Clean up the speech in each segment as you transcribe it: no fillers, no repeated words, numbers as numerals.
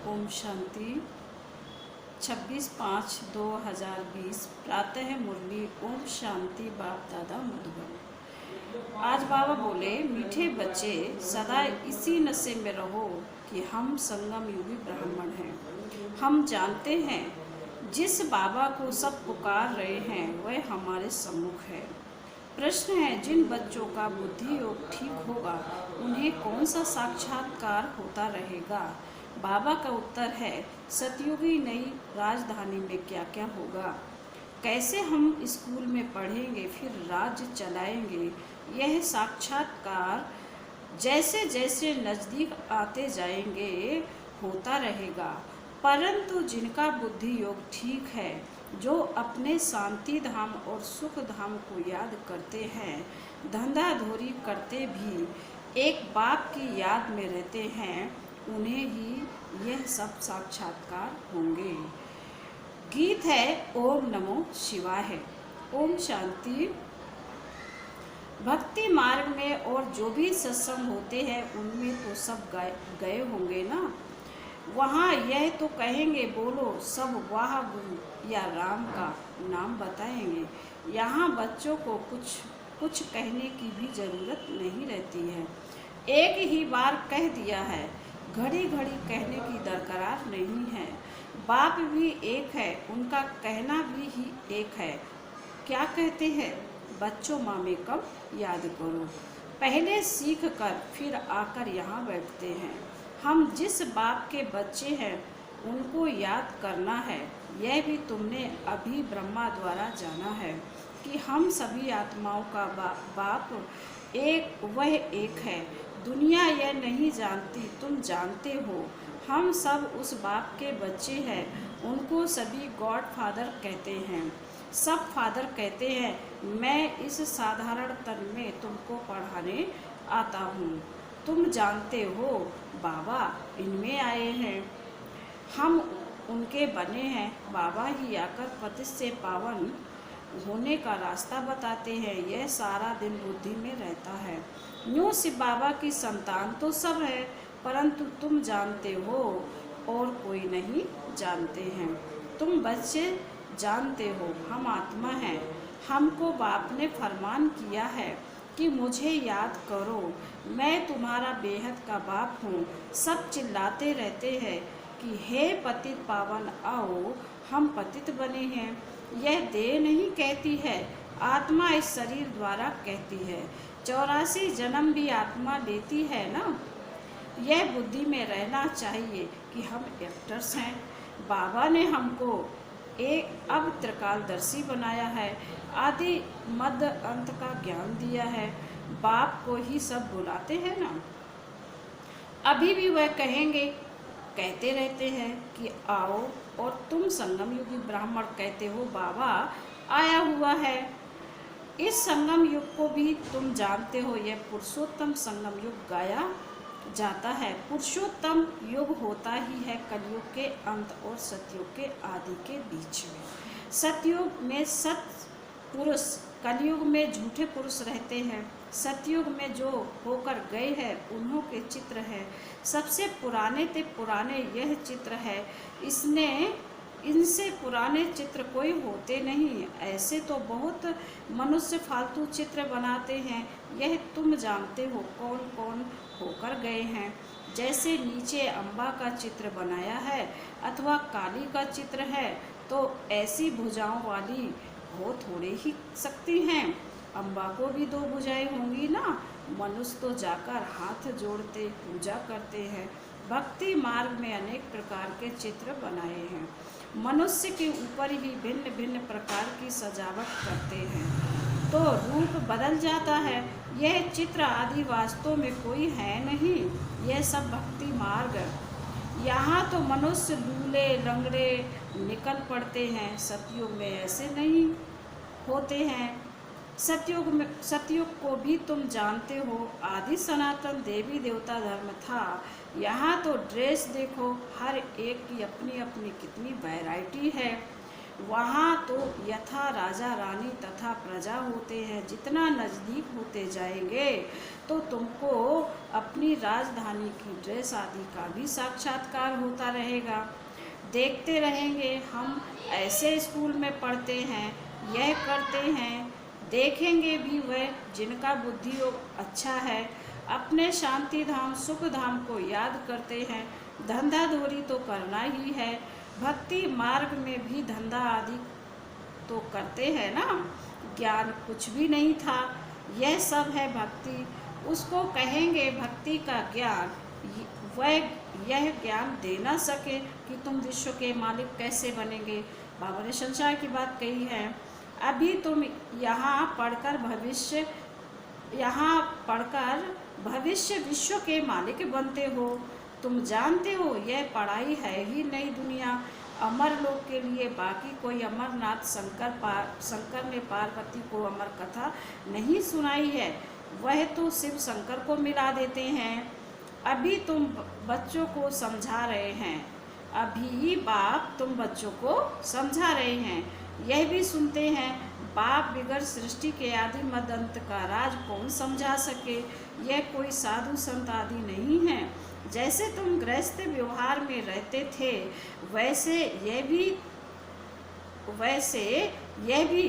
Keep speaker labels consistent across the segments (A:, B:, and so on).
A: ओम शांति। 26/5/2020 प्रातः मुरली। ओम शांति। बाप दादा मधुबन। आज बाबा बोले, मीठे बच्चे सदा इसी नशे में रहो कि हम संगम युगी ब्राह्मण हैं। हम जानते हैं जिस बाबा को सब पुकार रहे हैं वह हमारे सम्मुख है। प्रश्न है, जिन बच्चों का बुद्धि योग ठीक होगा उन्हें कौन सा साक्षात्कार होता रहेगा? बाबा का उत्तर है, सतयुगी नई राजधानी में क्या क्या होगा, कैसे हम स्कूल में पढ़ेंगे फिर राज्य चलाएंगे। यह साक्षात्कार जैसे जैसे नज़दीक आते जाएंगे होता रहेगा। परंतु जिनका बुद्धि योग ठीक है, जो अपने शांति धाम और सुख धाम को याद करते हैं, धंधाधोरी करते भी एक बाप की याद में रहते हैं, उन्हें ही यह सब साक्षात्कार होंगे। गीत है ओम नमो शिवाय है। ओम शांति। भक्ति मार्ग में और जो भी सत्संग होते हैं उनमें तो सब गए होंगे ना। वहाँ यह तो कहेंगे, बोलो सब वाह गुरु या राम का नाम बताएंगे। यहाँ बच्चों को कुछ कहने की भी ज़रूरत नहीं रहती है। एक ही बार कह दिया है, घड़ी घड़ी कहने की दरकार नहीं है। बाप भी एक है, उनका कहना भी ही एक है। क्या कहते हैं, बच्चों माँ में कब याद करो। पहले सीख कर फिर आकर यहाँ बैठते हैं। हम जिस बाप के बच्चे हैं उनको याद करना है। यह भी तुमने अभी ब्रह्मा द्वारा जाना है कि हम सभी आत्माओं का बाप एक वह एक है। दुनिया यह नहीं जानती, तुम जानते हो। हम सब उस बाप के बच्चे हैं। उनको सभी गॉड फादर कहते हैं, सब फादर कहते हैं। मैं इस साधारण तन में तुमको पढ़ाने आता हूँ। तुम जानते हो बाबा इनमें आए हैं, हम उनके बने हैं। बाबा ही आकर पतित से पावन होने का रास्ता बताते हैं। यह सारा दिन बुद्धि में रहता है। यूँ शिव बाबा की संतान तो सब है, परंतु तुम जानते हो और कोई नहीं जानते हैं। तुम बच्चे जानते हो हम आत्मा हैं। हमको बाप ने फरमान किया है कि मुझे याद करो, मैं तुम्हारा बेहद का बाप हूँ। सब चिल्लाते रहते हैं कि हे पतित पावन आओ, हम पतित बने हैं। यह देह नहीं कहती है, आत्मा इस शरीर द्वारा कहती है। 84 जन्म भी आत्मा लेती है ना। यह बुद्धि में रहना चाहिए कि हम एक्टर्स हैं। बाबा ने हमको एक अब त्रिकालदर्शी बनाया है, आदि मध्य अंत का ज्ञान दिया है। बाप को ही सब बुलाते हैं ना। अभी भी वह कहेंगे, कहते रहते हैं कि आओ, और तुम संगम युगी ब्राह्मण कहते हो बाबा आया हुआ है। इस संगम युग को भी तुम जानते हो, यह पुरुषोत्तम संगम युग गाया जाता है। पुरुषोत्तम युग होता ही है कलयुग के अंत और सतयुग के आदि के बीच में। सतयुग में सत पुरुष, कलयुग में झूठे पुरुष रहते हैं। सतयुग में जो होकर गए हैं उन्हों के चित्र है। सबसे पुराने ते पुराने यह चित्र है। इनसे पुराने चित्र कोई होते नहीं। ऐसे तो बहुत मनुष्य फालतू चित्र बनाते हैं। यह तुम जानते हो कौन कौन होकर गए हैं। जैसे नीचे अम्बा का चित्र बनाया है अथवा काली का चित्र है, तो ऐसी भुजाओं वाली हो थोड़े ही सकती हैं। अम्बा को भी 2 भुजाएं होंगी ना। मनुष्य तो जाकर हाथ जोड़ते पूजा करते हैं। भक्ति मार्ग में अनेक प्रकार के चित्र बनाए हैं। मनुष्य के ऊपर ही भिन्न भिन्न प्रकार की सजावट करते हैं तो रूप बदल जाता है। यह चित्र आदि वास्तव में कोई है नहीं, यह सब भक्ति मार्ग। यहाँ तो मनुष्य लूले लंगड़े निकल पड़ते हैं। सतयुग में ऐसे नहीं होते हैं। सतयुग को भी तुम जानते हो, आदि सनातन देवी देवता धर्म था। यहाँ तो ड्रेस देखो, हर एक की अपनी अपनी कितनी वैरायटी है। वहाँ तो यथा राजा रानी तथा प्रजा होते हैं। जितना नज़दीक होते जाएंगे तो तुमको अपनी राजधानी की ड्रेस आदि का भी साक्षात्कार होता रहेगा। देखते रहेंगे हम ऐसे स्कूल में पढ़ते हैं, यह करते हैं। देखेंगे भी वह जिनका बुद्धि योग अच्छा है, अपने शांति धाम सुख धाम को याद करते हैं। धंधा धोरी तो करना ही है, भक्ति मार्ग में भी धंधा आदि तो करते हैं ना। ज्ञान कुछ भी नहीं था, यह सब है भक्ति। उसको कहेंगे भक्ति का ज्ञान। वह यह ज्ञान दे ना सके कि तुम विश्व के मालिक कैसे बनेंगे। बाबा ने संसार की बात कही है। अभी तुम यहाँ पढ़कर भविष्य विश्व के मालिक बनते हो। तुम जानते हो यह पढ़ाई है ही नई दुनिया, अमर लोग के लिए। बाकी कोई अमरनाथ शंकर ने पार्वती को अमर कथा नहीं सुनाई है, वह तो शिव शंकर को मिला देते हैं। अभी तुम बच्चों को समझा रहे हैं, अभी बाप तुम बच्चों को समझा रहे हैं। यह भी सुनते हैं, बाप बिगड़ सृष्टि के आदि मद अंत का राज कौन समझा सके। यह कोई साधु संत आदि नहीं है। जैसे तुम गृहस्थ व्यवहार में रहते थे, वैसे यह भी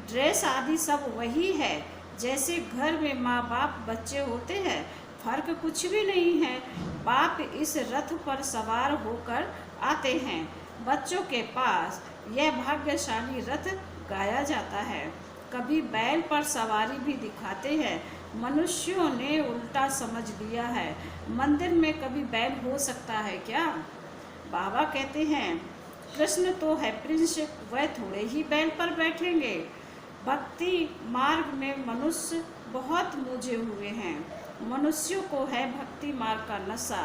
A: ड्रेस आदि सब वही है। जैसे घर में माँ बाप बच्चे होते हैं, फर्क कुछ भी नहीं है। बाप इस रथ पर सवार होकर आते हैं, बच्चों के पास यह भाग्यशाली रथ गाया जाता है। कभी बैल पर सवारी भी दिखाते हैं। मनुष्यों ने उल्टा समझ लिया है, मंदिर में कभी बैल हो सकता है क्या। बाबा कहते हैं कृष्ण तो है प्रिंस, वह थोड़े ही बैल पर बैठेंगे। भक्ति मार्ग में मनुष्य बहुत मूझे हुए हैं। मनुष्यों को है भक्ति मार्ग का नशा,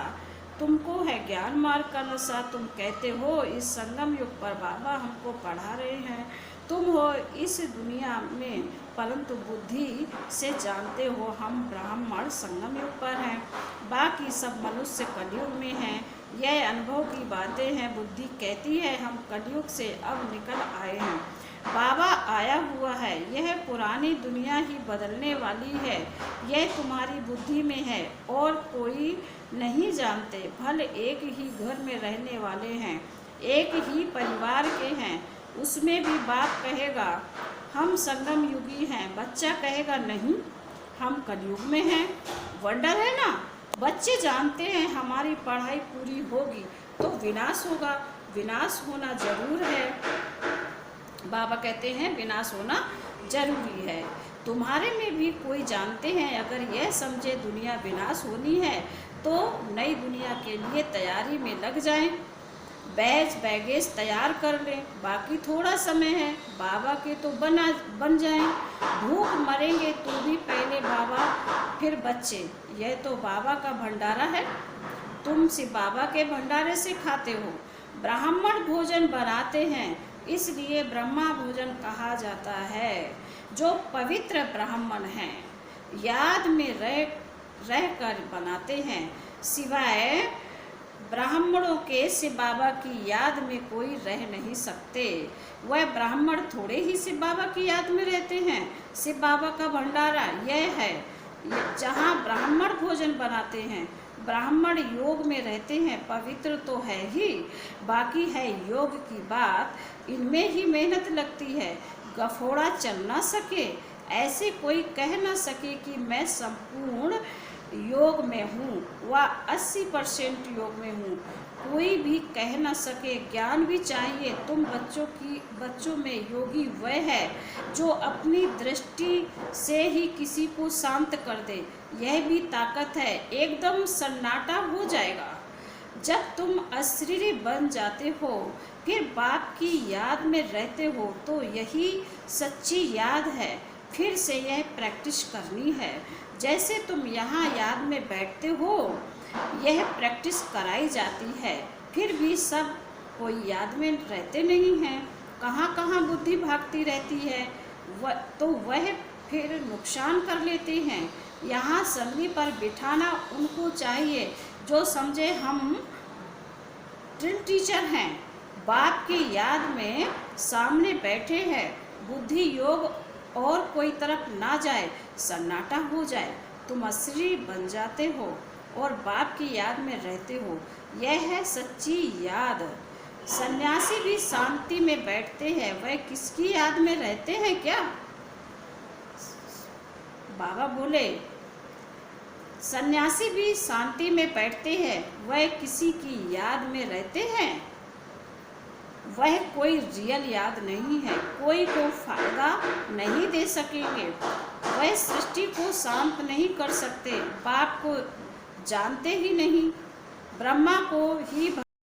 A: तुमको है ज्ञान मार्ग का नशा। तुम कहते हो इस संगम युग पर बाबा हमको पढ़ा रहे हैं, तुम हो इस दुनिया में, परंतु बुद्धि से जानते हो हम ब्राह्मण संगम युग पर हैं, बाकी सब मनुष्य कलयुग में हैं। यह अनुभव की बातें हैं। बुद्धि कहती है हम कलयुग से अब निकल आए हैं, बाबा आया हुआ है। यह पुरानी दुनिया ही बदलने वाली है, यह तुम्हारी बुद्धि में है और कोई नहीं जानते। भले एक ही घर में रहने वाले हैं, एक ही परिवार के हैं, उसमें भी बाप कहेगा हम संगम युगी हैं, बच्चा कहेगा नहीं हम कलयुग में हैं। वंडर है ना। बच्चे जानते हैं हमारी पढ़ाई पूरी होगी तो विनाश होगा, विनाश होना जरूर है। बाबा कहते हैं विनाश होना जरूरी है। तुम्हारे में भी कोई जानते हैं अगर यह समझे दुनिया विनाश होनी है तो नई दुनिया के लिए तैयारी में लग जाएं। बैगेज तैयार कर लें, बाकी थोड़ा समय है, बाबा के तो बन जाएं। भूख मरेंगे तो भी पहले बाबा फिर बच्चे, यह तो बाबा का भंडारा है, तुम से बाबा के भंडारे से खाते हो। ब्राह्मण भोजन बनाते हैं इसलिए ब्रह्मा भोजन कहा जाता है। जो पवित्र ब्राह्मण हैं याद में रह कर बनाते हैं, सिवाय ब्राह्मणों के शिव बाबा की याद में कोई रह नहीं सकते। वह ब्राह्मण थोड़े ही शिव बाबा की याद में रहते हैं। शिव बाबा का भंडारा यह है जहाँ ब्राह्मण भोजन बनाते हैं। ब्राह्मण योग में रहते हैं, पवित्र तो है ही, बाकी है योग की बात, इनमें ही मेहनत लगती है। गफोड़ा चल ना सके, ऐसे कोई कह ना सके कि मैं संपूर्ण योग में हूँ व 80% योग में हूँ, कोई भी कह ना सके। ज्ञान भी चाहिए। तुम बच्चों में योगी वह है जो अपनी दृष्टि से ही किसी को शांत कर दे, यह भी ताकत है। एकदम सन्नाटा हो जाएगा जब तुम अशरीरी बन जाते हो, फिर बाप की याद में रहते हो, तो यही सच्ची याद है। फिर से यह प्रैक्टिस करनी है। जैसे तुम यहाँ याद में बैठते हो, यह प्रैक्टिस कराई जाती है, फिर भी सब कोई याद में रहते नहीं हैं। कहाँ कहाँ बुद्धि भागती रहती है, तो वह फिर नुकसान कर लेते हैं। यहाँ संगली पर बिठाना उनको चाहिए जो समझे हम ड्रिल टीचर हैं, बाप की याद में सामने बैठे हैं। बुद्धि योग और कोई तरफ ना जाए, सन्नाटा हो जाए, तुम असली बन जाते हो और बाप की याद में रहते हो। यह है सच्ची याद। सन्यासी भी शांति में बैठते हैं, वह किसकी याद में रहते हैं क्या? बाबा बोले, सन्यासी भी शांति में बैठते हैं, वह किसी की याद में रहते हैं। वह कोई रियल याद नहीं है, कोई को फायदा नहीं दे सकेंगे। वह सृष्टि को शांत नहीं कर सकते, बाप को जानते ही नहीं, ब्रह्मा को ही